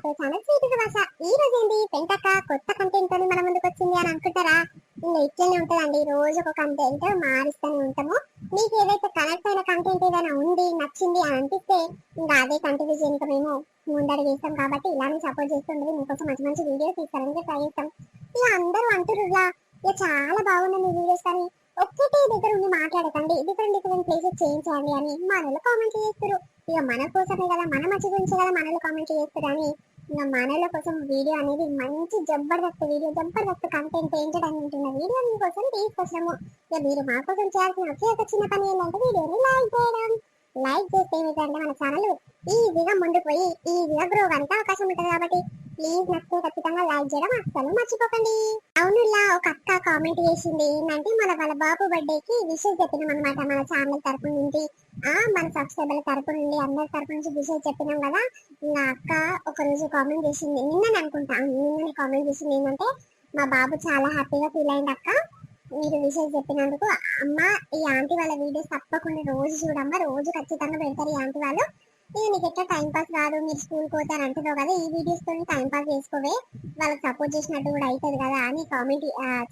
తో channel sweet భాష. ఈ రోజు ఏంటి పెంటక్క కొత్త కంటెంట్ తోని మన ముందుకు వచ్చింది అని అనుకుంటారా? ఇంకా ఇట్లనే ఉంటదండి, రోజు ఒక కంటెంట్ మారుస్తూనే ఉంటాము. మీకు ఏదైతే కనెక్ట్ అయిన కంటెంట్ ఏదైనా ఉంది నచ్చింది అని అనిపిస్తే ఇంకా అదే కంటిన్యూ చేయడానికి మేము ముందర చేస్తాం. కాబట్టి ఇలానే సపోర్ట్ చేస్తుండదు, మీకోసం మంచి మంచి వీడియోస్ తీస్తారని ట్రై చేస్తాం. ఇక అందరూ అంటుర్రులా ఇక చాలా బాగున్నాయి మీ వీడియోస్ అని. ఒక్కటే దగ్గర ఉండి మాట్లాడకండి, డిఫరెంట్ డిఫరెంట్ ప్లేసెస్ చేయించండి అని మనలో కామెంట్ చేస్తారు. ఇక మన కోసమే కదా, మన మంచి గురించి కదా మనలో కామెంట్ చేస్తారు అని ఇక మనల కోసం వీడియో అనేది మంచి జబర్దస్త్ వీడియో, జబర్దస్త్ కంటెంట్ ఏంటని ఉంటున్న వీడియో మీకోసం తీసుకొచ్చాము. ఇక మీరు మా కోసం చేయాల్సిన ఒకే ఒక చిన్న పని ఏంటంటే వీడియోని లైక్ చేయడం. లైక్ చేస్తే ఏమిటంటే మన ఛానల్ ఈజీగా ముందుకు పోయి ఈజీగా గ్రో కనుక అవకాశం ఉంటుంది. కాబట్టి ప్లీజ్ నచ్చితే ఖచ్చితంగా లైక్ చేయడం అస్సలు మర్చిపోకండి. అవునులా ఒక అక్క కామెంట్ చేసింది ఏంటంటే వాళ్ళ బాబు బర్త్డేకి విషెస్ చెప్పినాం అనమాట. మన ఛానల్ తరపు నుండి మన సబ్స్క్రైబర్ల తరపు నుండి అందరి తరపు నుంచి విషెస్ చెప్పినాం కదా. ఇంకా అక్క ఒక రోజు కామెంట్ చేసింది, నిన్ననే అనుకుంటా, నిన్ననే కామెంట్ చేసింది ఏంటంటే మా బాబు చాలా హ్యాపీగా ఫీల్ అయింది అక్క మీరు విషెస్ చెప్పినందుకు. అమ్మ ఈ ఆంటీ వాళ్ళ వీడియోస్ తప్పకుండా రోజు చూడమ్మా, రోజు ఖచ్చితంగా పెడతారు ఈ ఆంటీ వాళ్ళు. ఇక నీకు ఎట్లా టైం పాస్ కాదు, మీరు స్కూల్ పోతారు అంటున్నావు కదా, ఈ వీడియోస్ తో టైం పాస్ చేసుకోవే, వాళ్ళకి సపోర్ట్ చేసినట్టు కూడా అవుతుంది కదా అని కామెంట్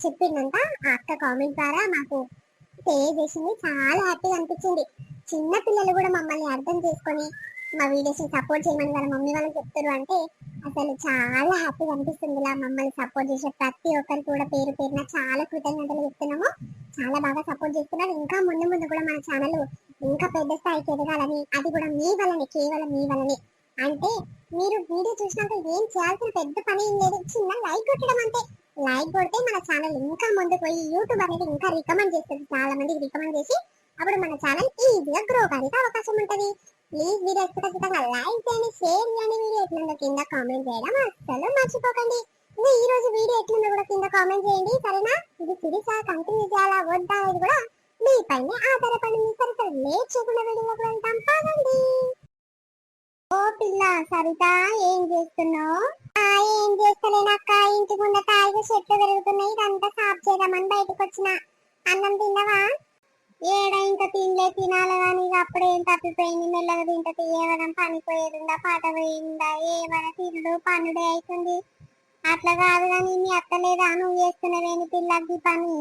చెప్పిందంట. ఆ అక్క కామెంట్ ద్వారా మాకు పే చేసింది, చాలా హ్యాపీగా అనిపించింది. చిన్న పిల్లలు కూడా మమ్మల్ని అర్థం చేసుకొని మా వీడియోస్ సపోర్ట్ చేయమని వాళ్ళ మమ్మీ వాళ్ళకి చెప్తారు అంటే అసలు చాలా హ్యాపీగా అనిపిస్తుంది. ఇలా మమ్మల్ని సపోర్ట్ చేసే ప్రతి ఒక్కరికి కూడా పేరు పేరున చాలా కృతజ్ఞతలు చెప్తున్నాము. చాలా బాగా సపోర్ట్ చేస్తున్నారు. ఇంకా ముందు ముందు కూడా మన ఛానల్ ఇంకా పెద్ద స్థాయికి ఎదగాలని, అది కూడా మీ వల్లనే, కేవలం మీ వల్లనే. అంటే మీరు వీడియో చూసినాక ఏం చేయాల్సిన పెద్ద పని ఏం లేదు, చిన్న లైక్ కొట్టడం అంతే. లైక్ కొడితే మన ఛానల్ ఇంకా ముందుకు పోయి యూట్యూబ్ అనేది ఇంకా రికమెండ్ చేస్తుంది, చాలా మందికి రికమెండ్ చేసి అప్పుడు మన ఛానల్ ఈజీగా గ్రో కానికి అవకాశం ఉంటది. ప్లీజ్ వీడియో ఖచ్చితంగా లైక్ చేయండి, షేర్ చేయండి, వీడియో ఎట్లుందో కింద కామెంట్ చేయడం అస్సలు మర్చిపోకండి. ఇంకా ఈ రోజు వీడియో ఎట్లుందో కూడా కింద కామెంట్ చేయండి, సరేనా? ఇది సిరీసా కంటిన్యూ చేయాలా వద్దా అనేది కూడా మీ పైన ఆధారపడి. సరే లేట్ చేయకుండా వీడియోలోకి వెళ్తాం, పదండి. ఓ పిల్ల సరిత, ఏం చేస్తున్నావు? ఏం చేస్తలేనక్క, ఇంటి ముందు తాయిగా చెట్లు పెరుగుతున్నాయి, ఇదంతా సాఫ్ చేద్దామని బయటకు వచ్చిన. అన్నం తిన్నవా? ఏడా ఇంకా తినలే, తినాలి కానీ ఇక అప్పుడేం తప్పిపోయింది. మెల్లగా తింటే ఏమైనా పని పోయేదిందా, పాట పోయిందా, ఏమైనా తిరుడు పనుడే అవుతుంది. అట్లా కాదు కానీ మీ అత్తలేదా, నువ్వు చేస్తున్నవేని పిల్లకి పని?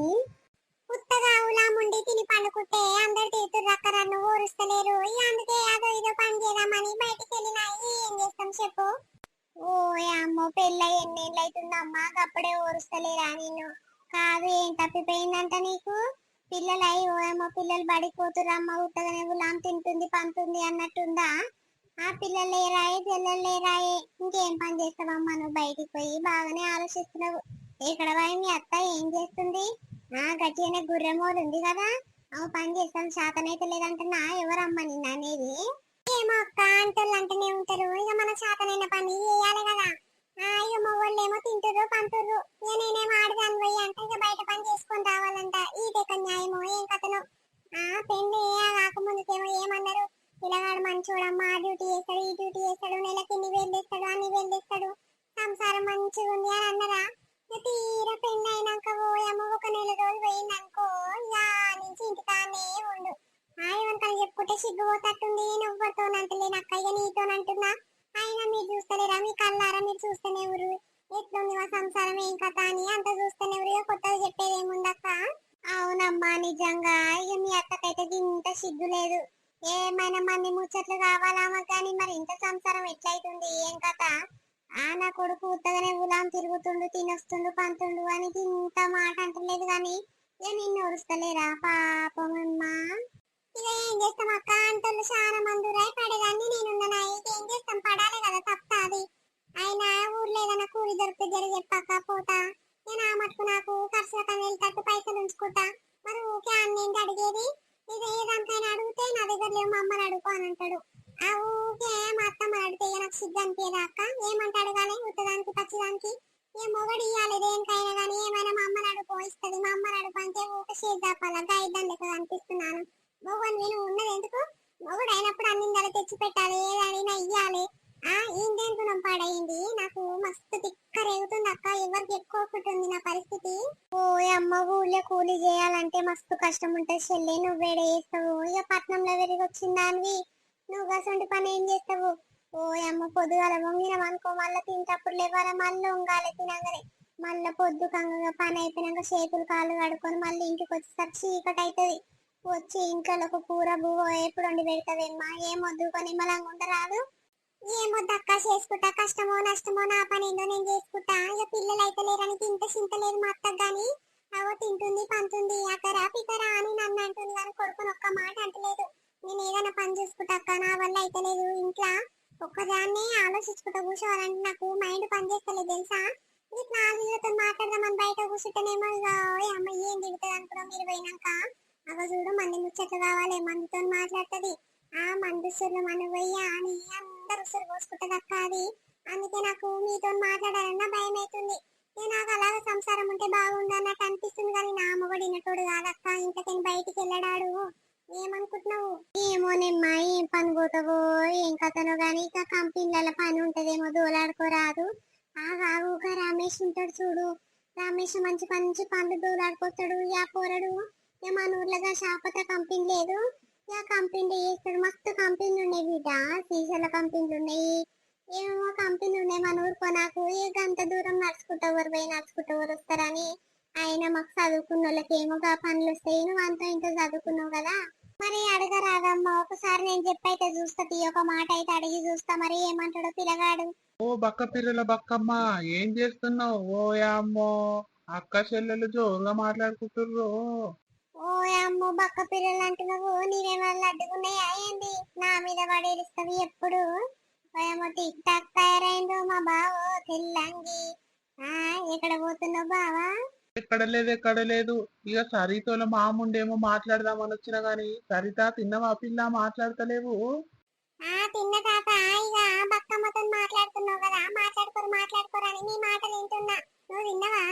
ఉత్తగా ఉలాముండి తిని పండుకుంటే అందరు తీతురు అక్కర, నువ్వు ఊరుస్తలేరు. అందుకే అదో ఇదో పని చేద్దామని బయటికి వెళ్ళినాయి. ఏం చేస్తాం చెప్పు? ఓ అమ్మో, పెళ్ళ ఎన్నేళ్ళు అవుతుందమ్మా, అప్పుడే ఊరుస్తలేరా నిన్ను? కాదు, ఏం తప్పిపోయిందంట నీకు? పిల్లలై ఓ ఏమో పిల్లలు బడిపోతురమ్మ, ఉత్తగానే ఉలాం తింటుంది పంతుంది అన్నట్టుందా? ఆ పిల్లలు లేరాయే, పిల్లలు లేరాయే, ఇంకేం పని చేస్తావమ్మా నువ్వు? బయటికి పోయి బాగానే ఆలోచిస్తున్నావు. ఇక్కడ పోయి మీ అత్త ఏం చేస్తుంది? గట్టిగానే గుర్రెమోలు ఉంది కదా, అవు పని చేస్తాను, శాతనైతే లేదంటున్నా. ఎవరమ్మా నిన్న అనేది? ఏమో అక్క, అంటోళ్ళు అంటూనే ఉంటారు, ఇక మన శాతనైన పని చేయాలి కదా. ఇక మొగోళ్ళు ఏమో తింటుర్రు పంటుర్రు, ఇక నేనేమో ఆడదాని పోయి అంటే ఇక బయట పని చేసుకొని రావాలంట. ఇదేక న్యాయమో ఏం కథను? పెళ్లి కాకముందుకేమో ఏమన్నారు, పిల్లగాడు మంచోడమ్మా, ఆ డ్యూటీ చేస్తాడు, ఈ డ్యూటీ చేస్తాడు, నెలకి ఇన్ని వేలు తెస్తాడు, అన్ని వేలు తెస్తాడు, సంసారం మంచిగా ఉంది అని అన్నరా? తీరా పెళ్లి అయినాక పోయామో ఒక నెల రోజులు పోయిందనుకో, ఇక నుంచి ఇంటికానే ఉండు. ఏమంటారు చెప్పుకుంటే సిగ్గుపోతట్టుంది. నువ్వుతోనంటలేను అక్క, ఇక నీతోనంటున్నా. అయినా మీరు చూస్తలేరా, మీ కళ్ళారా మీరు చూస్తేనే ఊరు ఎట్లుంది మా సంసారం, ఏం కథ అని అంత చూస్తేనే ఊరు. కొత్తగా చెప్పేది ఏముందక్క? అవునమ్మా నిజంగా, ఇక మీ అత్తకైతే ఇంత సిగ్గు లేదు. ఏమైనా మంది ముచ్చట్లు కావాలా కానీ, మరి ఇంత సంసారం ఎట్లయితుంది, ఏం కథ? నా కొడుకు ఉత్తగానే ఉలాం తిరుగుతుండు, తినొస్తుండు పంతుండు అని ఇంత మాట అంటలేదు కానీ ఇక నిన్ను ఒరుస్తలేరా పాపమమ్మా? ఇక ఏం చేస్తాం అక్క, అంటలు చాలా మంది పడేదాన్ని నేనున్నా. ఇక ఏం చేస్తాం, పడాలి కదా, తప్పది. అయినా ఊర్లో ఏదైనా కూలి దొరికితే జర చెప్పాక పోతా. నేను ఆ మటుకు నాకు ఖర్చులకని వెళ్తాట్టు పైసలు ఉంచుకుంటా. మరి ఊకే అన్నేంటి అడిగేది? ఇక ఏదానికైనా అడిగితే నా దగ్గర లేవు, మా అమ్మని అడుగు అని అంటాడు. ఆ ఊకే మా అత్తమ్మ అడిగితే నాకు సిగ్గు అనిపించదా అక్క? ఏమంటే అడగాలి, ఉత్తదానికి పచ్చిదానికి? ఏ మొగడు ఇయ్యాలి దేనికైనా కానీ, ఏమైనా మా అమ్మని అడుగు ఇస్తుంది, మా అమ్మని అడుగు అంటే ఊకే షేర్ దాపాలా, గాయద్దాం లెక్క అనిపిస్తున్నాను. మొగని నేను ఉన్నది ఎందుకు? మొగుడు అయినప్పుడు అన్ని ధర తెచ్చి పెట్టాలి, ఏదైనా ఇయ్యాలి. ఏంటేంటున్నాం పాడైంది, నాకు మస్తు తిక్క రేగుతుంది అక్క, ఎవరికి ఎక్కువ ఒకటి నా పరిస్థితి. ఓ అమ్మ, ఊళ్ళో కూలీ చేయాలంటే మస్తు కష్టం ఉంటుంది చెల్లి, నువ్వేడ చేస్తావు? ఇక పట్నంలో పెరిగి వచ్చిందానివి, నువ్వు అసంటి పని ఏం చేస్తావు? ఓ అమ్మ, అమ్మ పొద్దుగాల వంగినం అనుకో మళ్ళీ తింటప్పుడు లేవాల మళ్ళీ వంగాలి తినగానే మళ్ళీ పొద్దు కంగగా పని అయిపోయినాక చేతులు కాళ్ళు కడుక్కొని మళ్ళీ ఇంటికి వచ్చేసరికి చీకటి అవుతుంది. వచ్చి ఇంట్లో ఒక కూర బువ్వ ఎప్పుడు వండి పెడతావేమ్మా ఏం వద్దుకొని మళ్ళీ ఉండరాదు. ఏమొద్దక్క చేసుకుంటా కష్టమో నష్టమో నా పని ఏందో నేను చేసుకుంటా. ఇక పిల్లలు అయితే లేరని తింటే చింతలేదు మా అత్తకు గాని అవో తింటుంది పంతుంది అక్కరా పికరా అని నన్ను అంటుంది కానీ కొడుకుని ఒక్క మాట అంటలేదు. నేను ఏదైనా పని చూసుకుంటా అక్క నా వల్ల అయితే లేదు ఇంట్లో ఒక్కదాన్ని ఆలోచించుకుంటా కూర్చోవాలంటే నాకు మైండ్ పని చేస్తలేదు తెలుసా. ఇట్లా వీళ్ళతో మాట్లాడదామని బయట కూర్చుంటేనేమో ఇక అమ్మ ఏం తిడుతుంది అనుకున్నాం మీరు పోయినాక అవ చూడు మంది ముచ్చట్లు కావాలి మందితో మాట్లాడుతుంది. ఆ మందుసులు మన పోయ్యా అని అందరు ఉసురు పోసుకుంటది అక్క అది. అందుకే నాకు మీతో మాట్లాడాలన్నా భయం అవుతుంది. నాకు అలాగ సంసారం ఉంటే బాగుంది అన్నట్టు అనిపిస్తుంది కానీ నా మొగడు వినటోడు కాదక్క. ఇంతకని బయటికి వెళ్ళడాడు. ఏమనుకుంటున్నావు? ఏమోనేమ్మా ఏం పని పోతావో ఏం కథనో గానీ ఇక కంపెనీల పని ఉంటదేమో దోలాడుకోరాదు. ఆగా రమేష్ ఉంటాడు చూడు. రమేష్ మంచి మంచి పనులు దోలాడుకొస్తాడు. యా పోరడు మన ఊర్లోగా షాపత్ర కంపెనీ లేదు. యా కంపెనీ చేస్తాడు. మస్తు కంపెనీలు ఉన్నాయి బిడ్డ. సీసాల కంపెనీలు ఉన్నాయి. ఏమో కంపెనీలు ఉన్నాయి మన ఊరుకో. నాకు అంత దూరం నడుచుకుంటా ఊరు పోయి నడుచుకుంటా ఊరు వస్తారని. అయినా మాకు చదువుకున్న వాళ్ళకి ఏమో పనులు వస్తాయి. నువ్వు అంత ఇంత చదువుకున్నావు కదా మరి అడగరాదమ్మా. ఒకసారి నేను చెప్పైతే చూస్తా ఒక మాట అయితే అడిగి చూస్తా మరి ఏమంటాడో పిల్లగాడు. ఓ బక్క పిల్లల బక్కమ్మ ఏం చేస్తున్నావు? ఓ అమ్మో అక్క చెల్లెలు జోరుగా మాట్లాడుకుంటుర్రు. ఓ అమ్మో బక్క పిల్లలు అంటున్నావు. నీవేమన్నా అడ్డుకున్నాయా ఏంది? నా మీద పడేస్తావు ఎప్పుడు. ఏమో టిక్ టాక్ తయారైందో మా బావో తెల్లంగి. ఎక్కడ పోతున్నావు బావా? ఎక్కడ లేదు. ఇక సరితోల మాముండేమో మాట్లాడదామని వచ్చినా గాని సరిత తిన్నవా పిల్ల మాట్లాడతలేవు. తిన్న తాత ఇక బక్కమ్మతో మాట్లాడుతున్నావు కదా మాట్లాడుకోరు అని నీ మాటలు వింటున్నా. నువ్వు తిన్నవా?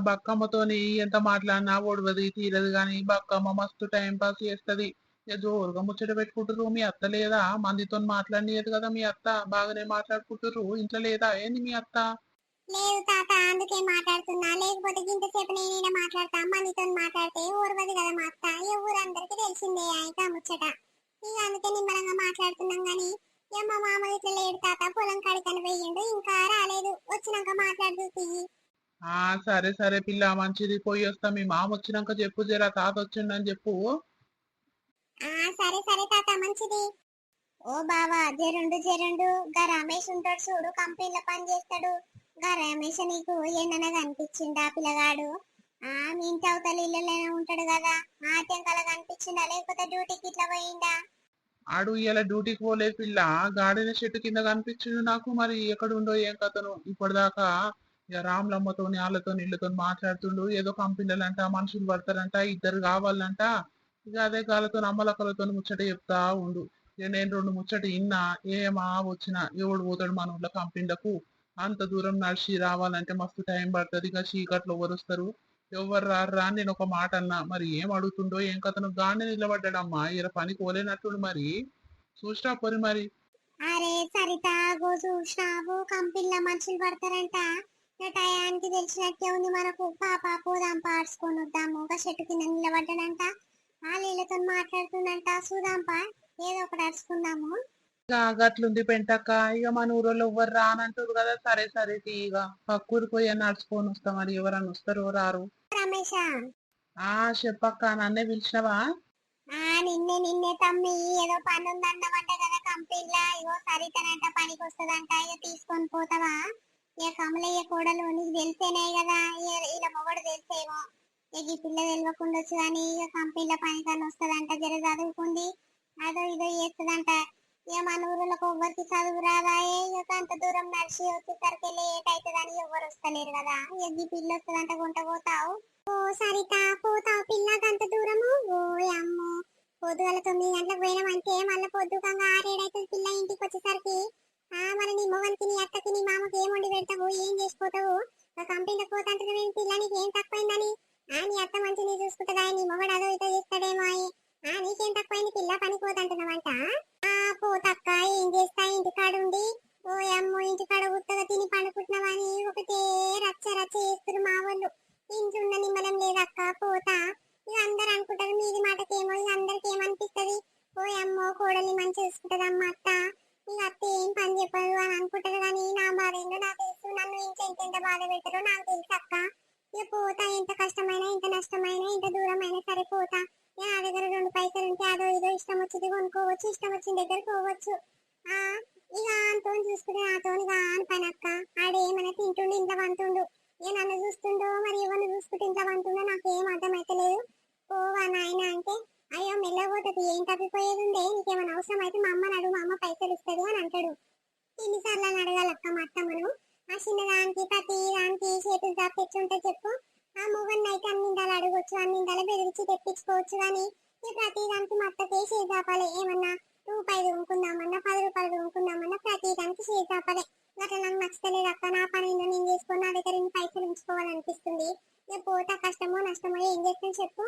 బక్కమ్మతోని ఎంత మాట్లాడినా ఒడవది తీరదు గాని బక్కమ్మ మస్తు టైం పాస్ చేస్తది. ఇక జోరుగా ముచ్చట పెట్టుకుంటుర్రు. మీ అత్త లేదా? మందితో మాట్లాడలేదు కదా మీ అత్త. బాగానే మాట్లాడుకుంటుర్రు. ఇంట్లో లేదా ఏంది మీ అత్త? లేదు తాత అందుకే మాట్లాడుతున్నా. లేకపోతే ఇంతసేపు నేనే మాట్లాడతా. మనీతో మాట్లాడితే ఊరవది కదా మా అత్త. ఏ ఊరందరికి తెలిసిందే అయితే ముచ్చట. ఇక అందుకే నిమ్మలంగా మాట్లాడుతున్నాం గాని మా మామ ఇట్లా లేడు తాత. పొలం కడికని పోయిండు ఇంకా రాలేదు. వచ్చినాక మాట్లాడుతూ. సరే సరే పిల్ల మంచిది. పోయి వస్తా. మీ మామ వచ్చినాక చెప్పు జరా తాత వచ్చిండని చెప్పు. సరే సరే తాత మంచిది. ఓ బావా జరుండు గా రమేష్ ఉంటాడు చూడు కంపెనీలో పని చేస్తాడు. గా రమేష్ నీకు ఎండన కనిపించిండా పిల్లగాడు? మీ ఇంటి అవతల ఇళ్ళలోనే ఉంటాడు కదా. టెంకల కనిపించిండా లేకపోతే డ్యూటీకి ఇట్లా పోయిండా? ఆడు ఇలా డ్యూటీకి పోలే పిల్ల. గాడిన చెట్టు కింద కనిపించిండు నాకు. మరి ఎక్కడుండో ఏం కథను ఇప్పటిదాకా. ఇక రాములమ్మతోని వాళ్ళతో ఇళ్ళతో మాట్లాడుతుండు. ఏదో కంపెనీలంట మనుషులు పడతారంట ఇద్దరు కావాలంట. ఇక అదే గాలతో అమ్మలక్కలతో ముచ్చట చెప్తా ఉండు. ఇక నేను రెండు ముచ్చట ఇన్నా. ఏమా వచ్చినా ఎవడు పోతాడు మన ఊళ్ళో కంపెనీలకు? అంత దూరం నడిచి రావాలంటే మస్తు టైం పడుతుంది. ఇక చీకట్లో ఎవరు వస్తారు? ఎవరు రారా అని నేను ఒక మాట అన్నా. మరి ఏం అడుగుతుండో ఏం కథను గానే నిలబడ్డాడమ్మా. ఇలా పని పోలేనట్టుడు. మరి చూసినా పొరి మరి. అరే సరిత గో చూసినావు కంపెనీలో మనుషులు పడతారంట. టయానికి తెలిసినట్టే ఉంది మనకు. పాప పోదాం పాడుచుకొని వద్దాము. ఒక చెట్టు కింద నిలబడ్డాడంట. ఆ నీళ్ళతో మాట్లాడుతుందంట. చూదాంపా ఏదో ఒకటి అరుచుకుందాము. గట్లుంది పెంటక్క. ఇక మన ఊరోళ్ళు ఎవ్వరు రానంటారు కదా. సరే సరే ఇక పక్కూరికి పోయి నడుచుకొని వస్తాం. మరి ఎవరన్నా వస్తారో రారు. రమేష్ చెప్పక్క నన్నే పిలిచినవా? నిన్నే తమ్మి ఏదో పని ఉందన్నమాట కదా కంపెనీలా. ఇగో సరితనంట పనికి వస్తుందంట. ఇక తీసుకొని పోతావా? ఇక కమలయ్య కోడలు నీకు తెలిసేనే కదా. ఇలా మొగడు తెలిసేమో. ఇక ఈ పిల్ల తెలియకుండొచ్చు కానీ ఇక కంపెనీలో పని కానీ వస్తుందంట. జర చదువుకుంది అదో ఇదో చేస్తుందంట. ఇక మన ఊళ్ళకి ఎవ్వరికి చదువు రాదా? ఇక అంత దూరం నడిచి వచ్చేసరికి లేట్ అవుతుందని ఎవరు వస్తలేరు కదా. ఇక ఈ పిల్ల వస్తుందంట గుంట పోతావు. ఓ సరిత పోతావు పిల్లకి అంత దూరము? ఓ అమ్మో పొద్దుగల 9 గంటలకు పోయినామంటే మళ్ళీ పొద్దుకంగా 6-7 అవుతుంది పిల్ల ఇంటికి వచ్చేసరికి. మరి నీ మొగనికి నీ అత్తకి నీ మామకి ఏం వండి పెడతావు? ఏం చేసిపోతావు? కంపెనీలకు పోతాంటే నేను పిల్ల నీకు ఏం తక్కువైందని? నీ అత్త మంచిగా చూసుకుంటుందా? నీ మొగడు అదో ఇదో చేస్తాడేమో. నీకేం తక్కువైంది పిల్ల పనికి పోతాంటున్నావంట? పోతక్క ఏం చేస్తా ఇంటికాడుండి. ఓ అమ్మో ఇంటికాడ ఉత్తగా తిని పండుకుంటున్నావని ఒకటే రచ్చ రచ్చ చేస్తున్నారు మా వాళ్ళు. ఇంట్లో ఉన్న నిమ్మలం లేదక్క పోతా. ఇక అందరు అనుకుంటారు మీది మాటకేమో. ఇక అందరికి ఏమనిపిస్తుంది? ఓ అమ్మో కోడల్ని మంచి చూసుకుంటది అమ్మ అత్త. ఇక అత్త ఏం పని బాధ పెడతారో నాకు తెలుసు అక్క. ఇక పోతా, ఎంత కష్టమైనా ఎంత నష్టమైనా ఎంత దూరమైనా సరే పోతా. నా దగ్గర 2 పైసలు ఉంటే అదో ఇదో ఇష్టం వచ్చింది కొనుక్కోవచ్చు, ఇష్టం వచ్చిన దగ్గర పోవచ్చు. ఆ ఇక అంతో చూసుకుంటే నాతో అని పని అక్క. ఆడేమైనా తింటుండు ఇంట్లో వంటుండు, ఇక నన్ను చూస్తుండో మరి ఎవరిని చూసుకుంటే ఇంట్లో వంటుండో నాకు ఏం అర్థమైతలేదు. పోవా నాయన అంటే అయ్యో మెల్లబోతుంది, ఏం తప్పిపోయేది ఉండే, నీకేమైనా అవసరం అయితే మా అమ్మని అడుగు, మా అమ్మ పైసలు ఇస్తుంది అని అంటాడు. ఎన్నిసార్లు అని అడగాలక్క మా అత్తమ్మను? ఆ చిన్నదానికి ప్రతి దానికి చేతులు జాబ్ తెచ్చుంటే చెప్పు. ఆ మొగన్ని అయితే అన్నిందాలు అడగొచ్చు, అన్నిందాలు బెదిరించి తెప్పించుకోవచ్చు, కానీ ఈ ప్రతి దానికి మా అత్తకే చేజాపాలి. ఏమన్నా రూపాయి దుమ్ముకుందామన్నా 10 రూపాయలు దుమ్ముకుందామన్నా ప్రతి దానికి చేజాపాలి. అట్లా నాకు నచ్చలేదు అక్క. నా పని ఏందో నేను చేసుకుని నా దగ్గర ఇన్ని పైసలు ఉంచుకోవాలనిపిస్తుంది. ఇక పోతా, కష్టమో నష్టమో ఏం చేస్తాను చెప్పు.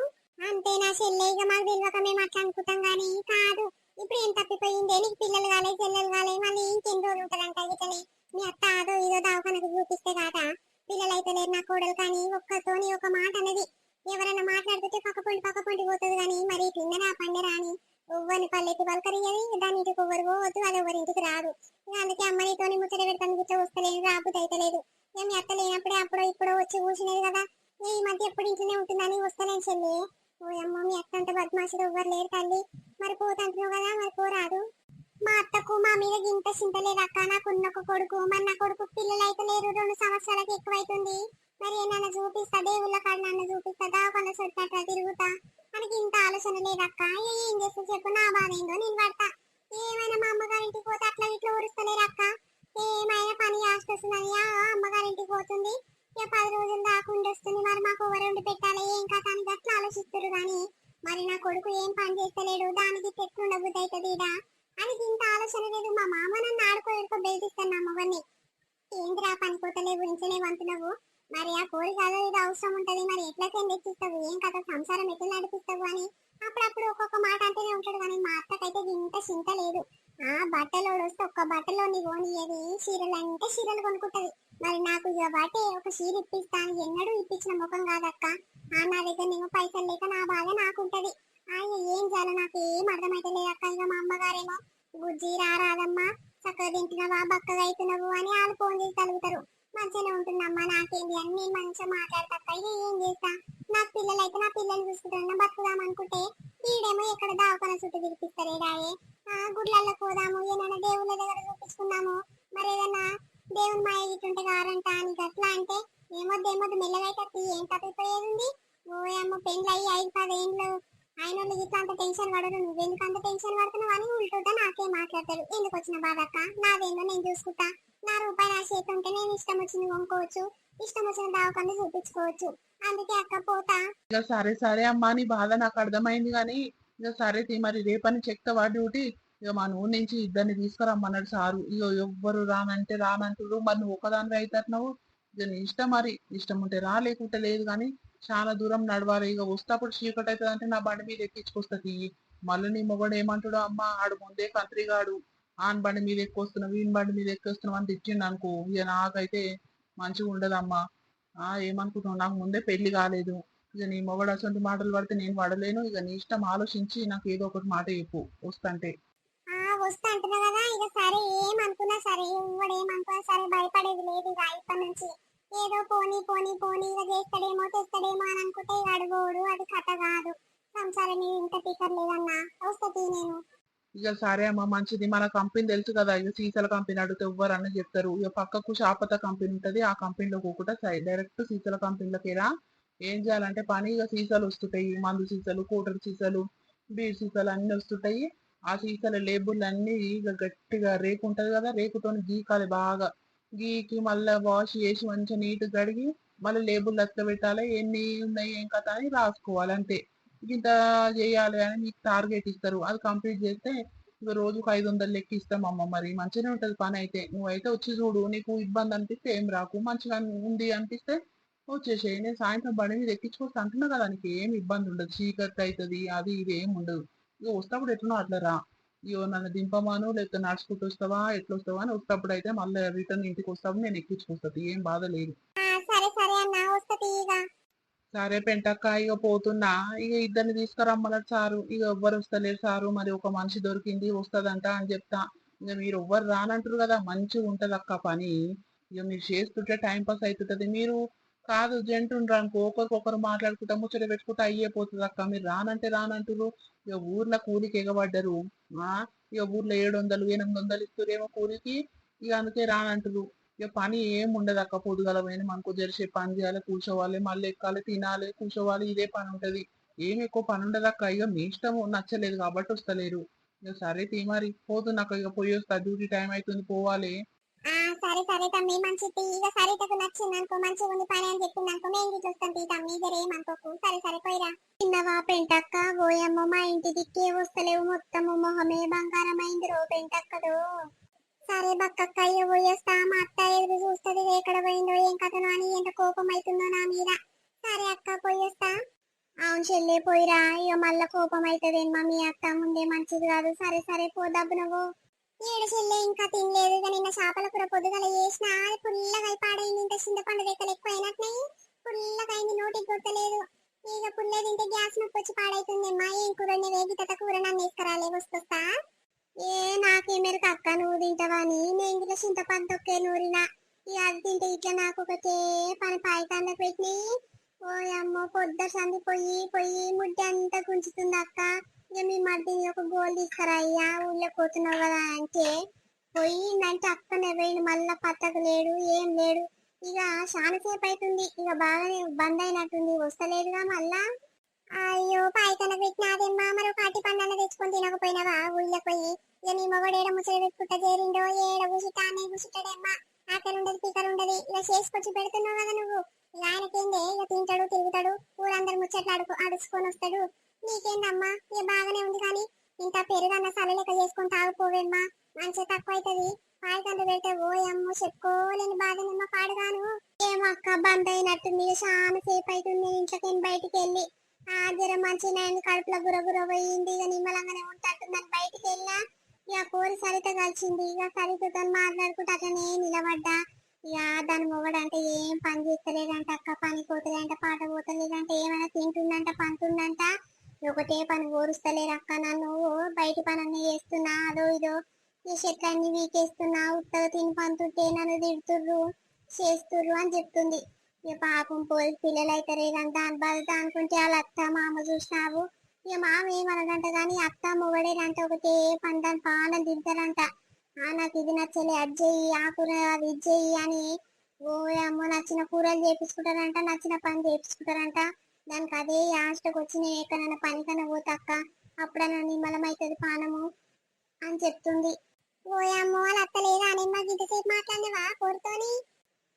అంతే నా చెల్లె, ఇక మాకు తెలియక మేము అట్లా అనుకుంటాం కానీ కాదు. ఇప్పుడు ఏం తప్పిపోయిందే, నీకు పిల్లలు కాలే చెల్లెలు కాలే, మళ్ళీ ఇంకెన్ని రోజులు ఉంటారంట ఇతనే. మీ అత్త అదో ఇదో దవాఖానకు చూపిస్తే కాదా పిల్లలు అయితే లేరు నా కోడలు, కానీ ఒక్కతోని ఒక మాట అనేది ఎవరైనా మాట్లాడుతుంటే పక్క పొంటి పోతుంది, కానీ మరి తిన్నరా పండరా అని ఎవ్వరిని పల్లెకి పలకరియది. దాని ఇంటికి ఎవ్వరు పోవద్దు, అది ఎవరింటికి రాదు. అందుకే అమ్మనితోని ముచ్చట పెడతాను, గుచ్చ వస్తలేదు, రాబుద్ది అయితే లేదు. ఇక మీ అత్త లేనప్పుడే అప్పుడో ఇప్పుడో వచ్చి కూర్చునేది కదా. ఈ మధ్య ఎప్పుడు ఇంట్లోనే ఉంటుందని వస్తలేను చెల్లి. ఓ అమ్మ, మీ అత్త అంటే బద్మాషులు ఎవ్వరు లేరు తల్లి. మరి పోతంటున్నావు కదా, మరి పోరాదు. మా అత్తకు మా మీద గింత చింతలేదక్క. నాకున్న ఒక కొడుకు, మరి నా కొడుకు పిల్లలు అయితే లేరు, 2 సంవత్సరాలకి ఎక్కువైతుంది. మరి నన్ను చూపిస్తా, దేవుళ్ళ కాడ నన్ను చూపిస్తా, దావకొండ చుట్టూ తిరుగుతా, మనకి ఇంత ఆలోచన లేదక్క. ఏం చేస్తే చెప్పు, నా బాధ ఏందో నేను పడతా. ఏమైనా మా అమ్మగారింటికి పోతే అట్లా ఇట్లా ఊరుస్తలేరక్క. ఏమైనా పని చేస్తుందని అమ్మగారింటికి పోతుంది, ఇక 10 రోజులు దాకుండా వస్తుంది. మరి మాకు ఎవరు వండి పెట్టాలి, ఏం కథ అని గట్లా ఆలోచిస్తారు. కానీ మరి నా కొడుకు ఏం పని చేస్తలేడు, దానికి తెట్లుండ బుద్ధి అవుతుంది ఇడా అని ఇంత ఆలోచన లేదు. మా మామ నన్ను ఆడుకో బెదిరిస్తాను నా మొగన్ని. ఏంద్రా పనిపోతలేవు, ఇంట్లోనే వంతునవు, మరి ఆ కోరి కాదు ఇది అవసరం ఉంటది, మరి ఎట్లకైనా తెచ్చిస్తావు, ఏం కథ సంసారం ఎట్లా నడిపిస్తావు అని అప్పుడప్పుడు ఒక్కొక్క మాట అంటేనే ఉంటాడు. కానీ మా అత్తకైతే ఇంత చింత లేదు. ఆ బట్టలోడు వస్తే ఒక్క బట్టలోని పోనీయది, చీరలు అంటే చీరలు కొనుక్కుంటది. మరి నాకు ఇక బట్టే ఒక చీర ఇప్పిస్తాను ఎన్నడూ ఇప్పించిన ముఖం కాదక్క. నా దగ్గర నేను పైసలు లేక నా బాధ నాకుంటది. ఆయన ఏం చేయాలో నాకు ఏం అర్థమైతే లేదక్క. ఇక మా అమ్మగారేమో బుజ్జి రారాదమ్మా, చక్కగా తింటున్నావా, బక్కగా అవుతున్నావు అని వాళ్ళు ఫోన్ చేసి తలుగుతారు. మంచిగానే ఉంటుందమ్మా, నాకేంటి అని నేను మంచిగా మాట్లాడతాక ఇక ఏం చేస్తా. నాకు పిల్లలు అయితే నా పిల్లలు చూసుకుంటున్నా బతుకుదాం అనుకుంటే ఈడేమో ఎక్కడ దావకాల చుట్టూ తిరిపిస్తారు. రాయే గుడ్లల్లో పోదాము, ఏమైనా దేవుళ్ళ దగ్గర చూపించుకుందాము, మరి ఏదన్నా దేవుని మాయ ఇటుంటే గారంట అని గట్లా అంటే ఏమొద్దు మెల్లగా అయితే ఏం తప్పిపోయేది ఉంది. ఓయమ్మ పెళ్ళి అయ్యి 5-10 ఏండ్లు ఆయన వాళ్ళు ఇట్లా అంత టెన్షన్ పడరు, నువ్వెందుకు అంత టెన్షన్ పడుతున్నావు అని ఉల్టా నాకే మాట్లాడతాడు. ఎందుకు వచ్చిన బాధక్క, నాదేందో నేను చూసుకుంటా, నా రూపాయి నా చేతి ఉంటే నేను ఇష్టం వచ్చింది కొనుక్కోవచ్చు, ఇష్టం వచ్చిన దావకాన్ని చూపించుకోవచ్చు. అందుకే అక్క పోతా. ఇక సరే సరే అమ్మా, నీ బాధ నాకు అర్థమైంది కానీ ఇక సరే మరి రేపని చెక్తావా డ్యూటీ? ఇక మా నూనె నుంచి ఇద్దరిని తీసుకురమ్మన్నాడు సారు. ఇక ఎవ్వరు రానంటే రానంటారు, మరి నువ్వు ఒకదాని అవుతున్నావు. ఇక నీ ఇష్టం, మరి ఇష్టం ఉంటే రా, లేకుంటే లేదు. కానీ చాలా దూరం నడవాలి. ఇక వస్తేప్పుడు చీకటి అవుతుంది అంటే నా బండి మీద ఎక్కించుకొస్తుంది. మళ్ళీ నీ మొగడు ఏమంటాడు, అమ్మ ఆడు ముందే కంత్రిగాడు, ఆన్ బండి మీద ఎక్కువస్తున్నావు, ఈయన బండి మీద ఎక్కువస్తున్నావు అని తిట్టిండు అనుకో, ఇక నాకైతే మంచిగా ఉండదమ్మా. ఏమనుకుంటున్నావు, నాకు ముందే పెళ్లి కాలేదు. ఇక నీ మొగడు అసలు మాటలు పడితే నేను పడలేను. ఇక నీ ఇష్టం, ఆలోచించి నాకు ఏదో ఒకటి మాట చెప్పు వస్తుంటే. వస్తా అంటున్నా కదా, ఇక సరే ఏమనుకున్నా సరే, ఎవడు ఏమనుకున్నా సరే భయపడేది లేదు. ఇక ఇప్పటి నుంచి ఏదో పోనీ పోనీ పోనీ ఇక చేస్తాడేమో తెస్తాడేమో అని అనుకుంటే ఇక అడుగోడు, అది కథ కాదు. సంసారం మీద ఇంత టీకర్ లేదన్నా, వస్తుంది నేను. ఇక సరే అమ్మ, మంచిది. మన కంపెనీ తెలుసు కదా, ఇక సీసాల కంపెనీ అడిగితే ఎవ్వరు అని చెప్తారు. ఇక పక్కకు షాపత కంపెనీ ఉంటది, ఆ కంపెనీలో కూడా డైరెక్ట్ సీసాల కంపెనీలోకి రా. ఏం చేయాలంటే పని, ఇక సీసాలు వస్తుంటాయి, మందు సీసాలు, కూటర్ సీసాలు, బీర్ సీసాలు అన్ని వస్తుంటాయి. ఆ సీసాల లేబుల్ అన్ని ఇక గట్టిగా రేకు ఉంటది కదా, రేకుతో గీకాలి బాగా. గీకి మళ్ళీ వాష్ చేసి మంచిగా నీట్ కడిగి మళ్ళీ లేబుల్ అట్లా పెట్టాలి, ఎన్ని ఉన్నాయి ఏం కథ అని రాసుకోవాలి అంతే. ఇంత చేయాలి అని మీకు టార్గెట్ ఇస్తారు, అది కంప్లీట్ చేస్తే ఇక రోజుకు 500 లెక్క ఇస్తాం అమ్మ. మరి మంచిగానే ఉంటది పని అయితే. నువ్వైతే వచ్చి చూడు, నీకు ఇబ్బంది అనిపిస్తే ఏం రాకు, మంచిగా ఉంది అనిపిస్తే వచ్చేసేయి. నేను సాయంత్రం బండి మీద ఎక్కించుకొస్తా అంటున్నా కదా, నీకు ఏం ఇబ్బంది ఉండదు. చీకటి అవుతుంది అది ఇది ఏం ఉండదు. ఇక వస్తప్పుడు ఎట్లనో అట్లా రా. ఇగో నన్ను దింపమాను, లేకపోతే నడుచుకుంటూ వస్తావా ఎట్లా వస్తావా అని వస్తప్పుడు అయితే మళ్ళీ రిటర్న్ ఇంటికి వస్తావు, నేను ఎక్కించుకొస్తాను, ఏం బాధ లేదు. సరే సరే అన్న, వస్తుంది ఇక. సరే పెంటక్క, ఇక పోతున్నా. ఇక ఇద్దరిని తీసుకురమ్మన్నాడు సారు. ఇక ఎవ్వరు వస్తలేరు సారు, మరి ఒక మనిషి దొరికింది వస్తదంట అని చెప్తా. ఇక మీరు ఎవ్వరు రానంటారు కదా, మంచిగా ఉంటది అక్క పని. ఇక మీరు చేస్తుంటే టైం పాస్ అవుతుంటది. మీరు కాదు జంట అనుకో ఒకరికొకరు మాట్లాడుకుంటా ముచ్చట పెట్టుకుంటా అయ్యేపోతుంది అక్క. మీరు రానంటే రానంటారు. ఇక ఊర్లో కూలికి ఎగబడ్డరు. ఆ ఇక ఊర్లో 700 800 ఇస్తురేమో కూలికి. ఇక అందుకే రానంటారు. ఇక పని ఏం ఉండదు అక్క. పొద్దుగల పోయిన మనకు జరిసే పని చేయాలి, కూర్చోవాలి, మళ్ళీ ఎక్కాలి, తినాలి, కూర్చోవాలి, ఇదే పని ఉంటది. ఏం ఎక్కువ పని ఉండదు అక్క. ఇక మీ ఇష్టం నచ్చలేదు కాబట్టి వస్తలేరు. ఇక సరే తీ మరి పోతున్నా ఇక పోయి వస్తా. డ్యూటీ టైం అవుతుంది పోవాలి. ఆ సరే సరే తమ్మి మంచిది. ఇక సరితకు నచ్చింది అనుకో, మంచిగా ఉంది పని అని చెప్పింది అనుకో, మేము గిట్ల వస్తాం తీ తమ్మి, జరేమనుకోకు. సరే సరే పోయిరా. చిన్నవా పెంటక్క, ఓయమ్మ మా ఇంటి దిక్కే వస్తలేవు, మొత్తము మొహమే బంగారం అయింది రో పెంటక్కదు. సరే బక్కక్క అయ్యో పోయేస్తా, మా అత్త ఎదురు చూస్తుంది, ఎక్కడ పోయిందో ఏం కథనో అని ఎంత కోపం అవుతుందో నా మీద. సరే అక్క పోయేస్తా. అవును చెల్లే పోయిరా, ఇక మళ్ళా కోపం అవుతుందేమో మీ అత్త, ముందే మంచిది కాదు. సరే సరే పో దబ్బు నువ్వు. ఏడు చెల్లె ఇంకా తినలేదు. ఇక నిన్న చేపల కూర పొద్దుగల చేసిన, అది పుల్లగా అయి పాడైంది. ఇంత చింతపండు రెక్కలు ఎక్కువ అయినట్లయి పుల్లగా అయింది, నోటికి కొట్టలేదు. ఇక పుల్ల తింటే గ్యాస్ నొప్పి వచ్చి పాడైతుందమ్మా. ఏం కూర వేగి తత కూర నన్ను వేసుకురాలే, వస్తా. ఏ నాకేమెరకు అక్క, నువ్వు తింటావని నేను ఇట్లా చింతపండు తొక్కే నూరినా. ఇక అది తింటే ఇట్లా నాకు ఒకటే పని పాయితాంలో పెట్టి. ఓ అమ్మో పొద్దు సంది పొయ్యి పొయ్యి ముడ్డి అంతా గుంజుతుంది అక్క. ఇక మీ మధ్యని ఒక గోల్ తీసుకురా అయ్యా, ఊళ్ళో పోతున్నావు కదా అంటే పోయిందంటే అక్కనే పోయిండు, మళ్ళా పత్తకు లేడు ఏం లేడు. ఇక చాలా సేపు అవుతుంది, ఇక బాగానే బంద్ అయినట్టుంది, వస్తలేదుగా మళ్ళా. అయ్యో పాయితన పెట్టినాదేమ్మా, మరి ఒక అట్టి పండుగ తెచ్చుకొని తినకపోయినావా ఊళ్ళో పోయి. ఇక నీ మొగడు ఏడ ముచ్చట పెట్టుకుంటా చేరిండో, ఏడ కూసుంటా అనే కూసుంటాడేమ్మా. ఆకలి ఉండదు పీకలు ఉండదు, ఇక చేసుకొచ్చి పెడుతున్నావు కదా నువ్వు. ఇక ఆయనకేందే, ఇక తింటాడు తిరుగుతాడు, ఊరందరు ముచ్చట్లు అడుచుకొని వస్తాడు. నీకేందమ్మా ఇక బాగానే ఉంది కానీ ఇంత పెరుగన్న సల లెక్క చేసుకొని తాగుపోవేమ్మా, మంచిగా తక్కువ అవుతుంది. పాయకండు పెడితే ఓ అమ్మో చెప్పుకోలేని బాధనేమ్మా పాడుగాను. ఏమో అక్క బంద్ అయినట్టుంది, ఇక చాలా సేపు అవుతుంది ఇంట్లోకి బయటికి వెళ్ళి. ఆ జ్వరం మంచిగా కడుపులో గురగుర పోయింది, ఇక నిమ్మలంగానే ఉంటుందని బయటికి వెళ్ళా. ఇక కోరి సరిత కలిసింది, ఇక సరితతో మాట్లాడుకుంటూ అట్లనే నిలబడ్డా. ఇక దాని మొగడంటే ఏం పని చేస్తలేదంట అక్క, పని పోతలేదంట, పాట పోతలేదంట, ఏమైనా తింటుందంట, పంటుందంట. ఒకటే పని ఓరుస్తలేరు అక్క, నన్ను బయట పని అన్ని చేస్తున్నా, అదో ఇదో ఈ చెట్లన్నీ వీకేస్తున్నా, ఉత్తగా తిని పంతుంటే నన్ను తిడుతుర్రు చేస్తుర్రు అని చెప్తుంది. ఇక పాపం పోయి పిల్లలు అవుతారే కానీ దాని బాధ అనుకుంటే వాళ్ళ అత్త మామ చూసినావు. ఇక మామ ఏమనదంట కానీ అత్త మొగడేనంట ఒకటే పని దాని పానం తింటారంట. నాకు ఇది నచ్చలే అది చెయ్యి, ఆ కూర అది ఇది చెయ్యి అని ఓ అమ్మో నచ్చిన కూరలు చేపించుకుంటారంట, నచ్చిన పని చేపించుకుంటారంట. దానికి అదే యాస్టకు వచ్చిన ఎక్కడైనా పనికన్నా పోతక్క, అప్పుడన్నా నిమ్మలం అవుతుంది పానము అని చెప్తుంది. ఓయమ్మో వాళ్ళ అత్త లేదా అని మాకు ఇంతసేపు మాట్లాడినవా కోరుతోని?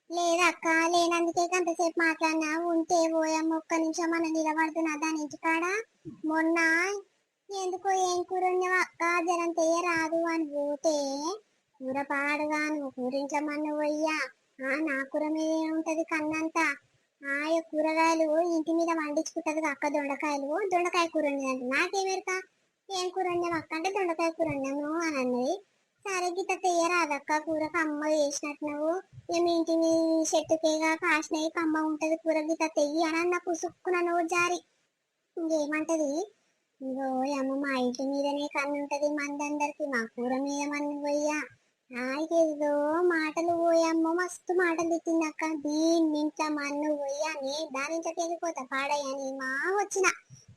లేదక్క, లేనందుకే గంటసేపు మాట్లాడినా. ఉంటే ఓయమ్మ ఒక్క నిమిషం మన నిలబడుతున్నా దాని ఇంటికాడ. మొన్న ఎందుకో ఏం కూర వండావు అక్క, జనం రాదు అని పోతే కూర పాడుగా, నువ్వు కూరింట్లో మన్ను పోయ్యా. నా కూర మీద ఉంటది కన్నంతా. కూరగాయలు ఇంటి మీద వండించుకుంటది అక్క, దొండకాయలు, దొండకాయ కూర వండిందంట. నాకేమెరక ఏం కూర వండావు అక్క అంటే దొండకాయ కూర వండాను అని అన్నది. సరే గిట్ట రాదక్క కూరకు అమ్మ వేసినట్టు నువ్వు, మీ ఇంటి మీ చెట్టుకేగా కాసినవి కమ్మ ఉంటది కూర గిట్ట తెయ్యి అని అన్న పుసుక్కున నోరు జారి. ఇంకేమంటది, ఇగో అమ్మ మా ఇంటి మీదనే కన్ను ఉంటది మందందరికి, మా కూర మీద మన్ను పోయ్యా. ఏదో మాటలు పోయమ్మ మస్తు మాటలు తిట్టింది అక్క. దీన్ని ఇంట్లో మన్ను పోయ్యా నే దాని ఇంట్లోకి వెళ్ళిపోతా పాడయ్యని మా వచ్చిన.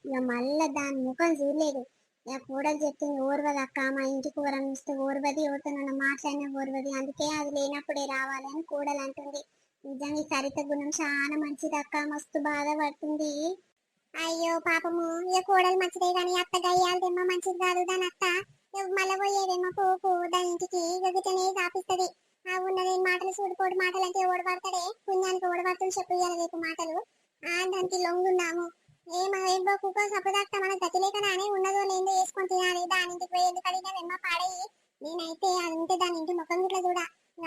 ఇక మళ్ళా దాని ముఖం చూడలేదు. ఇక కూడలు చెప్తుంది ఓర్వది అక్క, మా ఇంటి కూర ఇస్తే ఓర్వది, ఎవరితోనన్నా మాట్లాడిన ఓర్వది, అందుకే అది లేనప్పుడే రావాలి అని కూడలు అంటుంది. నిజంగా ఈ సరిత గుణం చాలా మంచిది అక్క, మస్తు బాధపడుతుంది. అయ్యో పాపము, ఇక కూడలు మంచిదే కానీ అత్త గయ్యాలదేమో మంచిది కాదు. దాని అత్త మళ్ళీ పోయేదేమో పోపు దాని ఇంటికి గిట్టనే కాపిస్తుంది. ఆ ఉన్నది మాటలు సూడిపోడు మాటలు అంటే ఓడబడతాడే, పుణ్యానికి ఓడబడుతుంది చెప్పు ఇయ్యాల రేపు మాటలు. దానికి లొంగున్నాము ఏమో కుక్క సపదాక మన గతి లేక నానే ఉన్నదో లేదో వేసుకొని తినాలి. దాని ఇంటికి పోయి ఎందుకు అడిగినా వెమ్మ పాడయి. నేనైతే అది ఉంటే దాని ఇంటి ముఖం గిట్ల చూడ.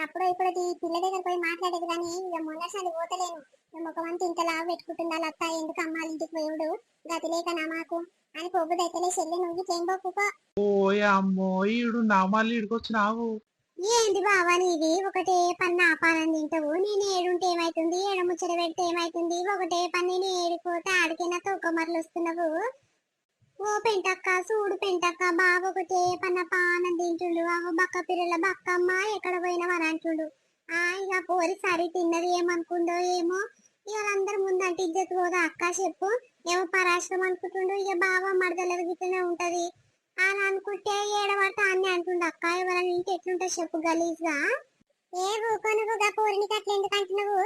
అప్పుడు ఇప్పుడు ఈ పిల్ల దగ్గర పోయి మాట్లాడేది కానీ ఇక మొన్నసారి పోతలేను. ముఖమంతా ఇంతలా పెట్టుకుంటుండాలి అత్త, ఎందుకు అమ్మాలి ఇంటికి పోయుడు, గతి లేకనా మాకు అని పొగ్గుదైతేనే చెల్లి నువ్వు ఏం పోకుకో. ఓయ్ అమ్మో ఈడు నా మళ్ళీ ఇడికొచ్చినావు. ఏంటి బావా నీది, ఒకటే పన్ను ఆపాలని తింటావు. నేను ఏడుంటే ఏమైతుంది, ఏడ ముచ్చట పెడితే ఏమైతుంది, ఒకటే పని నేను ఏడిపోతే ఆడికైనా తోకమరలు వస్తున్నావు. ఓ పెంటక్క చూడు పెంటక్క, బావ ఒకటే పన్న పానం తింటుండు. బక్క పిల్లల బక్కమ్మ ఎక్కడ పోయినావు అని అంటుండు. ఇక పోరి సరి తిన్నది ఏమనుకుందో ఏమో. ఇక వాళ్ళందరి ముందంటే ఇజ్జత్ పోదా అక్క చెప్పు. ఏమో పరాశ్రమం అనుకుంటుండు. ఇక బావ మరదల గిట్లనే ఉంటది అని అనుకుంటే ఏడబడితే అన్ని అంటుండు అక్క. ఎవరైనా ఇంటి ఎట్లుంటుంది చెప్పు గలీజ్గా. ఏ ఊకొనుగా పోరినికి అట్లా ఎందుకు అంటున్నావు?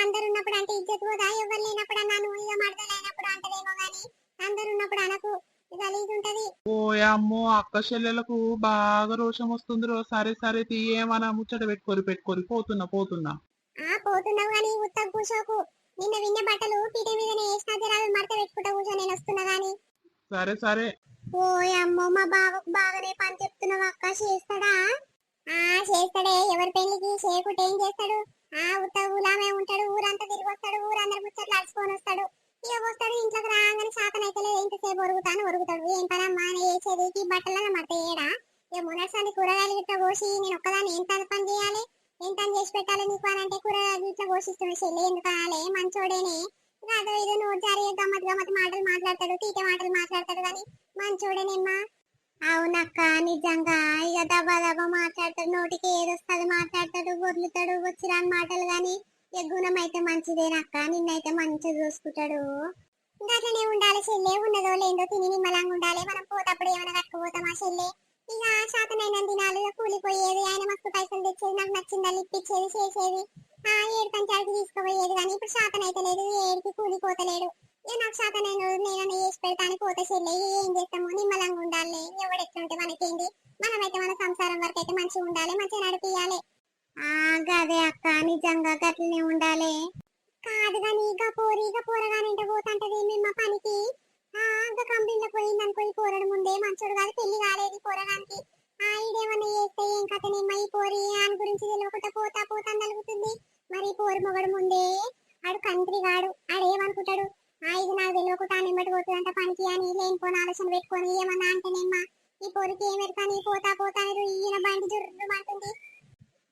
అందరు ఉన్నప్పుడు అంటే ఇజ్జత్ పోదా? ఎవరు లేనప్పుడు అన్నాను. ఇక మరదలైనప్పుడు అంటదేమో గాని అందరు ఉన్నప్పుడు అనకు, గలీజ్ ఉంటది. ఓ అమ్మో అక్క చెల్లెలకు బాగా రోషం వస్తుంది రో. సరే సరే తీయేమన్నా ముచ్చట పెట్టుకోరి పోతున్నా. పోతున్నావు గాని ఉత్తగ కూర్చోకు. నిన్న విన్న బట్టలు పీట మీదనే వేసిన జరాలు మడత పెట్టుకుంటా కూర్చో, నేను వస్తున్నా గాని. సరే సరే. ఓ అమ్మో మా బావకు బాగానే పని చెప్తున్నావు అక్క. చేస్తాడా? చేస్తాడే. ఎవరి పెళ్లికి చేయకుంటే ఏం చేస్తాడు? ఉత్తగ ఊలామే ఉంటాడు. ఊరంతా తిరిగి వస్తాడు. ఊరందరి ముచ్చట్లు అడుచుకొని వస్తాడు. ఇక వస్తాడు ఇంట్లోకి రాగానే శాతం అయితే ఇంతసేపు ఒరుగుతాడు. ఏం పనమ్మా వేసేది? ఈ బట్టలను మడత ఏడా? ఇక మొన్నటిసారి కూరగాయలు గిట్ట కోసి నేను ఒక్కదాన్ని ఎంత పని చేయాలి? ఏం పని చేసి పెట్టాలి నీకు అని అంటే కూరగాయలు ఇట్లా కోసిస్తున్న చెల్లి ఎందుకు అనాలి? మంచోడేనే. అదో ఏదో నోట్ జారి గమ్మత్ గమ్మత్ మాటలు మాట్లాడతాడు, తీట మాటలు మాట్లాడతాడు కానీ మంచోడేనేమ్మా. అవునక్క నిజంగా. ఇక దబా దబా మాట్లాడతాడు. నోటికి ఏదొస్తుంది మాట్లాడతాడు, వదులుతాడు వచ్చిరాని మాటలు గాని. ఇక గుణం అయితే మంచిదేనక్క. నిన్నైతే మంచిగా చూసుకుంటాడు. ఇంకా అట్లనే ఉండాలి చెల్లె. ఉన్నదో లేదో తిని నిమ్మలంగా ఉండాలి. మనం పోతప్పుడు ఏమైనా కట్టుకుపోతాం ఆ చెల్లె. ఇక శాతనైన దినాలు ఇక కూలిపోయేది. ఆయన మస్తు పైసలు తెచ్చేది, నాకు నచ్చిందని ఇప్పించేది, చేసేది. ఏడు పంచాలకి తీసుకుపోయేది కానీ ఇప్పుడు శాతం అయితే లేదు. ఏడికి కూలిపోతలేడు. ఇక నాకు శాతనైన రోజు నేను చేసి పెడతాను పోతే చెల్లె. ఏం చేస్తాము? నిమ్మలంగా ఉండాలి. ఎవడు ఎట్లుంటే మనకేంది? మనమైతే మన సంసారం వరకు అయితే మంచిగా ఉండాలి, మంచిగా నడిపియాలి. గదే అక్క నిజంగా గట్లనే ఉండాలి. కాదు గాని ఇక పోరగానంటే పోతంటది మేము మా పనికి. కంపెనీలో పోయింది అనుకో. ఈ పోరడు ముందే మంచోడు కాదు, పెళ్లి కాలేదు పోరగానికి. ఇదేమన్నా చేస్తే ఏం కథనేమ్మా ఈ పోరి అని గురించి తెలియకుండా పోతా నలుగుతుంది. మరి పోరు మొగడు ముందే ఆడు కంట్రీ గాడు. ఆడేమనుకుంటాడు? ఇది నాకు తెలియకుండా నిమ్మటి పోతుందంట పనికి అని లేనిపోని ఆలోచన పెట్టుకొని ఏమన్నా అంటేనేమ్మా ఈ పోరికి ఏమెరకాని పోతా ఈయన బండి జుర్రుమంటుంది.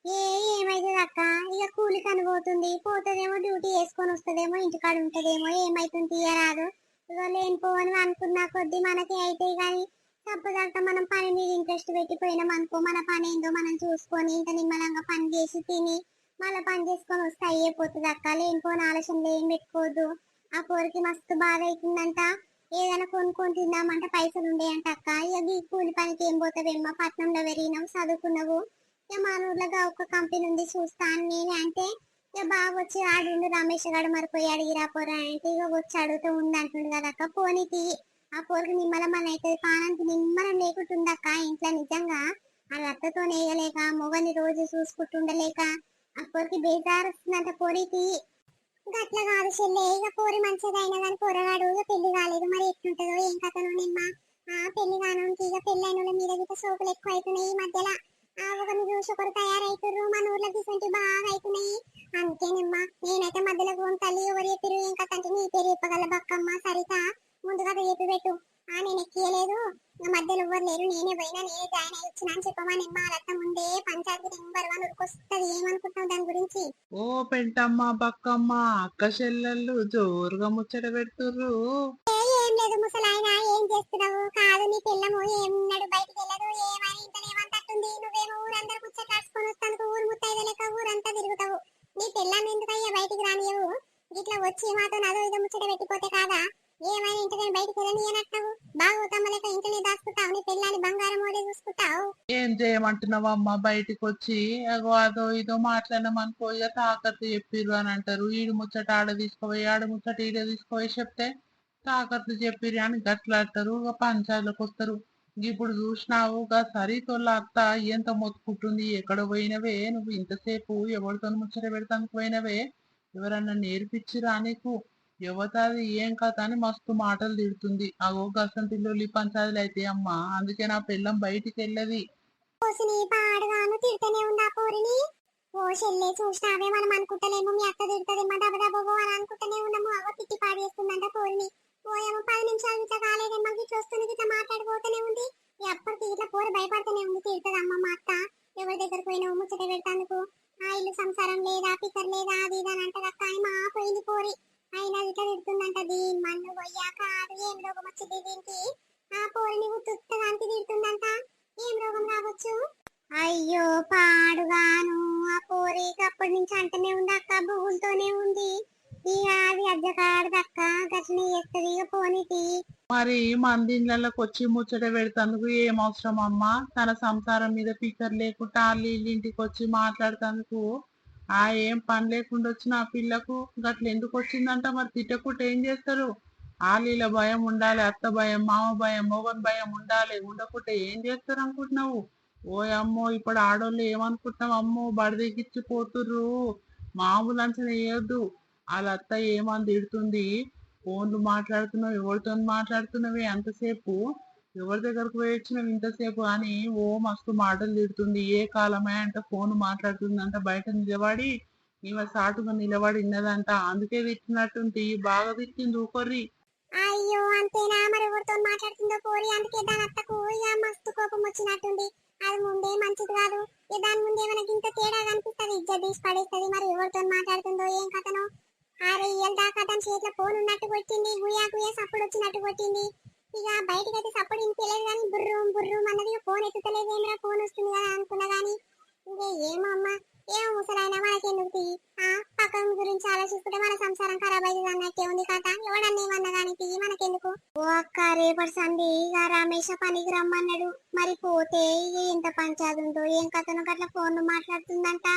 ఏమైతుంది అక్క? ఇక కూలి కనిపోతుంది. పోతుందేమో డ్యూటీ వేసుకొని వస్తుందేమో ఇంటికాడ ఉంటదేమో ఏమైతుంది తీయరాదు. ఇక లేనిపోని అనుకున్నా కొద్ది మనకి అయితే కానీ తప్పదాకా మనం పని మీద ఇంట్రెస్ట్ పెట్టిపోయినాం అనుకో, మన పని ఏందో మనం చూసుకొని ఇంత నిమ్మలంగా పని చేసి తిని మళ్ళీ పని చేసుకొని వస్తే అయ్యేపోతుంది అక్క. లేనిపోని ఆలోచనలు ఏం పెట్టుకోవద్దు. ఆ పోరికి మస్తు బాధ అవుతుందంట. ఏదైనా కొనుక్కొని తిందామంటే పైసలు ఉండేయంట అక్క. ఇక ఈ కూలి పనికి ఏం పోతావేమ్మా? పట్నంలో పెరిగినావు, చదువుకున్నావు. ఇక మా ఊర్లో ఒక కంపెనీ ఉంది చూస్తా అని నేనే అంటే ఇక బాగా వచ్చి ఆడుండు రమేష్ గారు మరిపోయి అడిగిరా పోరా అంటే ఇక వచ్చి అడుగుతూ ఉంది అంటుండు కదక్క. పోనీకి ఆ పోరికి నిమ్మలం అని అవుతుంది. పానానికి నిమ్మలం లేకుంటుందక్క ఇంట్లో. నిజంగా ఆ అత్తతో నేయలేక మొగని రోజు చూసుకుంటుండలేక ఆ పోరికి బేజారు వస్తుందంట పోరికి. గట్ల కాదు చెల్లె. ఇక పోరి మంచిదైనా కానీ పోరగాడు ఇక పెళ్లి కాలేదు. మరి ఎట్లుంటదో ఏం కథనో నిమ్మ. పెళ్లి కానుంచి ఇక పెళ్ళైన మీద గిట్ట సోకులు ఎక్కువ అవుతున్నాయి ఈ మధ్యలో. ఒకరిని చూసి ఒకరు తయారైతుర్రు. మన ఊర్లో గిసంటి బాగా అవుతున్నాయి. అందుకేనమ్మా నేనైతే మధ్యలో ఫోన్ తల్లి ఎవరు చెప్పిరు ఏం కథ అంటే నీ పేరు చెప్పగల బక్కమ్మ సరిత ముందుగా చెప్పి పెట్టు. నేను ఎక్కియలేదు. మధ్యలో ఎవరు లేరు. నేనే పోయినా, నేనే జాయిన్ అయ్యి వచ్చినా అని చెప్పమా. అత్త ముందే పంచాయతీ నెంబర్ 1 ఉరికొస్తుంది. ఏమనుకుంటున్నావు దాని గురించి? ఓ పెంటమ్మ బక్కమ్మ అక్క చెల్లెళ్ళు జోరుగా ముచ్చట పెడుతుర్రు. ఏం లేదు ముసలాయన. ఏం చేస్తున్నావు? కాదు నీ పిల్లము ఏమన్నాడు? బయటికి వెళ్ళదు. ఏమైనా ఇంట్లో ఏమంతట్టుంది? నువ్వేమో ఊరందరూ ముచ్చట్లాడుకొని వస్తాను. ఊరు ముత్తైదు లెక్క ఊరంతా తిరుగుతావు. నీ పిల్లని ఎందుకయ్యా బయటికి రానియవు? ఇట్లా వచ్చి మాతో నదో ఇదో ముచ్చట పెట్టిపోతే కాదా? ఏమైనా ఇంటికి బయటికి వెళ్ళనియనట్టావు. బాగోతమ్మ లెక్క ఇంటనే దాచుకుంటావు. నీ పిల్లని బంగారం ఓడే చూసుకుంటావు. ఏం చేయమంటున్నావమ్మా? బయటికి వచ్చి అగో అదో ఇదో మాట్లాడమనుకో ఇక తాకత్తు చెప్పిర్రు అని అంటారు. ఈడు ముచ్చట ఆడ తీసుకుపోయి ఆడ ముచ్చట ఈడ తీసుకుపోయి చెప్తే తాకత్తు చెప్పిర్రు అని గట్లాడతారు. ఇక పంచాయతీలకు వస్తారు. ఇప్పుడు చూసినావు సరితోళ్ళ అత్త ఎంత మొత్తుకుంటుంది. ఎక్కడ పోయినవే నువ్వు? ఇంతసేపు ఎవరితో ముచ్చట పెడతానికి పోయినవే? ఎవరన్నా నేర్పించిరా నీకు? యువతది ఏం కథ అని మస్తు మాటలు తిడుతుంది. అగో గసంతిల్లు పంచాయతీలు అయితే అమ్మా. అందుకే నా పిల్లం బయటికి వెళ్ళది. పోసిని పాడుగాను తిడుతూనే ఉందా పోరిని? ఓ చెల్లె చూసినావే, మనం అనుకుంటలేము మీ అత్త తిడుతుందేమో దబదబో అని అనుకుంటూనే ఉన్నాము. అగో తిట్టి పాడేస్తుందంట పోరిని. ఓయేమో 10 నిమిషాలు ఇట్లా కాలేదేమో ఇట్లా వస్తుంది ఇట్లా మాట్లాడిపోతూనే ఉంది. ఎప్పటికీ ఇట్లా పోరు భయపడుతూనే ఉంది. తిడుతుందమ్మ మా అత్త. ఎవరి దగ్గర పోయినావు ముచ్చట పెడతాందుకు? ఇల్లు సంసారం లేదా, పికర్ లేదా, అది ఇది అని అంటదక్క. మా పోయింది పోరి. అయినా ఇట్లా తిడుతుందంట. దీని మన్ను పోయాక అది ఏం రోగం వచ్చింది దీనికి? ఆ పోరిని ఉత్తుత్తగానికి తిడుతుందంట. ఏం రోగం రావచ్చు? అయ్యో పాడుగాను. ఆ పోరి అప్పటి నుంచి అంటనే ఉంది అక్క, బువ్వులతోనే ఉంది. ఇక అది అజ్జకాడదక్క, గట్లనే చేస్తుంది. ఇక పోనీటి. మరి మంది ఇళ్ళకి వచ్చి ముచ్చట పెడతాందుకు ఏం అవసరం అమ్మా? తన సంసారం మీద ఫికర్ లేకుండా వాళ్ళు ఇంటికి వచ్చి మాట్లాడుతందుకు ఏం పని లేకుండా వచ్చిన ఆ పిల్లకు గట్ల ఎందుకు వచ్చిందంట? మరి తిట్టకుంటే ఏం చేస్తారు? ఆలీల భయం ఉండాలి, అత్త భయం, మామ భయం, మొగన్ భయం ఉండాలి. ఉండకుంటే ఏం చేస్తారు అనుకుంటున్నావు? ఓ అమ్మో, ఇప్పుడు ఆడోళ్ళు ఏమనుకుంటున్నావు? అమ్మో బడిదెక్కిచ్చి పోతుర్రు, మామూలు అంచనా వేయొద్దు. వాళ్ళ అత్త ఏమని తిడుతుంది, ఫోన్లు మాట్లాడుతున్నావు, ఎవరితో మాట్లాడుతున్నావే అంతసేపు, ఎవరి దగ్గరకు పోయి వచ్చినావు ఇంతసేపు అని ఓ మస్తు మాటలు తిడుతుంది. ఏ కాలమే అంటే ఫోన్ మాట్లాడుతుందంట, బయట నిలబడి ఈమె సాటుగా నిలబడి ఉన్నదంట. అందుకే తిట్టినట్టుంది, బాగా తిట్టింది ఊకొర్రి. అయ్యో అంతేనా? మరి ఎవరితో మాట్లాడుతుందో పోరి, అందుకే దాని అత్తకు ఇక మస్తు కోపం వచ్చినట్టుంది. అది ముందే మంచిది కాదు. ఇక దాని ముందే మనకి ఇంత తేడా కనిపిస్తుంది, ఇజ్జత్ తీసి పడేస్తుంది. మరి ఎవరితో మాట్లాడుతుందో ఏం కథనో. అరే ఇయ్యాల దాకా దాని చేతిలో ఫోన్ ఉన్నట్టు కొట్టింది, గుయా గుయా సప్పుడు వచ్చినట్టు కొట్టింది. ఇక బయటకు అయితే సప్పుడు ఇంక తెలియదు కానీ బుర్రు బుర్రు అన్నది. ఫోన్ ఎత్తుతలేదు, ఏమిరా ఫోన్ వస్తుంది కదా అనుకున్నా గానీ ఇంకా ఏమో అమ్మా, ఏమో ముసలాయన మనకెందుకు తీ. పక్కన గురించి ఆలోచిస్తుంటే మన సంసారం ఖరాబ్ అయ్యింది అన్నట్టే ఉంది కథ. ఎవడన్నా ఏమన్నా కానీ తీ, మనకెందుకు. ఓ అక్క, రేపటి సంది ఇక రమేష్ పనికి రమ్మన్నాడు. మరి పోతే ఇక ఎంత పంచాది ఉందో ఏం కథనో, గట్ల ఫోన్ మాట్లాడుతుందంట.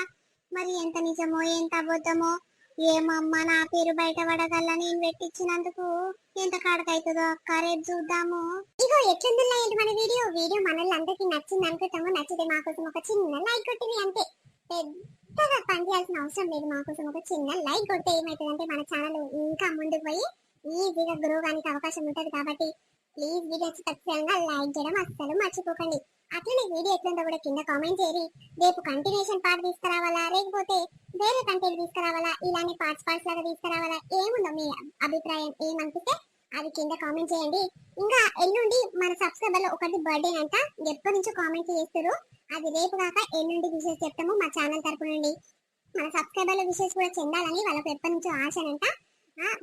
మరి ఎంత నిజమో ఎంత అబద్ధమో ఏమమ్మా, నా పేరు బయట పడగల నేను పెట్టించినందుకు ఎంత కాడకైతుందో అక్క. రేపు చూద్దాము. ఇగో ఎట్లుందిలా ఏంటి మన వీడియో. వీడియో మనల్ని నచ్చింది అనుకుంటాము. నచ్చితే మా కోసం ఒక చిన్న లైక్ కొట్టింది అంతే, పెద్దగా పని చేయాల్సిన అవసరం లేదు. మా కోసం ఒక చిన్న లైక్ కొడితే ఏమవుతుందంటే మన ఛానల్ ఇంకా ముందుకు పోయి ఈజీగా గ్రో కానికి అవకాశం ఉంటది. కాబట్టి ప్లీజ్ వీడియో ఖచ్చితంగా లైక్ చేయడం అస్సలు మర్చిపోకండి. అట్లనే వీడియో ఎట్లుందో కూడా కింద కామెంట్ చేయండి. రేపు కంటిన్యూషన్ పార్ట్ తీసుకురావాలా, లేకపోతే వేరే కంటెంట్ తీసుకురావాలా, ఇలానే పార్ట్స్ లాగా తీసుకురావాలా, ఏముందో మీ అభిప్రాయం ఏమనిపిస్తే అది కింద కామెంట్ చేయండి. ఇంకా ఎల్లుండి మన సబ్స్క్రైబర్ లో ఒకటి బర్త్డే అంట, ఎప్పటి నుంచో కామెంట్ చేస్తారు. అది రేపు కాక ఎల్లుండి విషెస్ చెప్తాము మా ఛానల్ తరపు నుండి. మన సబ్స్క్రైబర్ల విషెస్ కూడా చెందాలని వాళ్ళకి ఎప్పటి నుంచో ఆశనంట.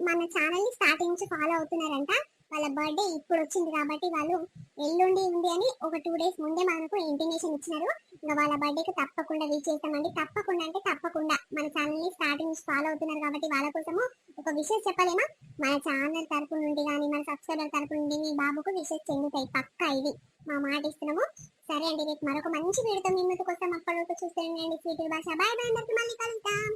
మన ఛానల్ ని స్టార్టింగ్ నుంచి ఫాలో అవుతున్నారంట. వాళ్ళ బర్త్డే ఇప్పుడు వచ్చింది కాబట్టి వాళ్ళు ఎల్లుండి ఉంది అని ఒక 2 days ముందే మనకు ఇంటిమేషన్ ఇచ్చినారు. ఇంకా వాళ్ళ బర్త్డేకి తప్పకుండా విష్ చేస్తామండి. తప్పకుండా అంటే తప్పకుండా మన ఛానల్ ని స్టార్టింగ్ నుంచి ఫాలో అవుతున్నారు కాబట్టి వాళ్ళ కోసము ఒక విషెస్ చెప్పలేమా? మన ఛానల్ తరపు నుండి కానీ మన సబ్స్క్రైబర్ తరపు నుండి మీ బాబుకు విషెస్ చెందుతాయి పక్కా, ఇది మా మాట ఇస్తున్నాము. సరే అండి, రేపు మరొక మంచి వీడియోతో మీ ముందుకు వస్తాం. అప్పటివరకు చూస్తూనే స్వీట్ భాష. బాయ్ బాయ్, అందరికి మళ్ళీ కలుద్దాం.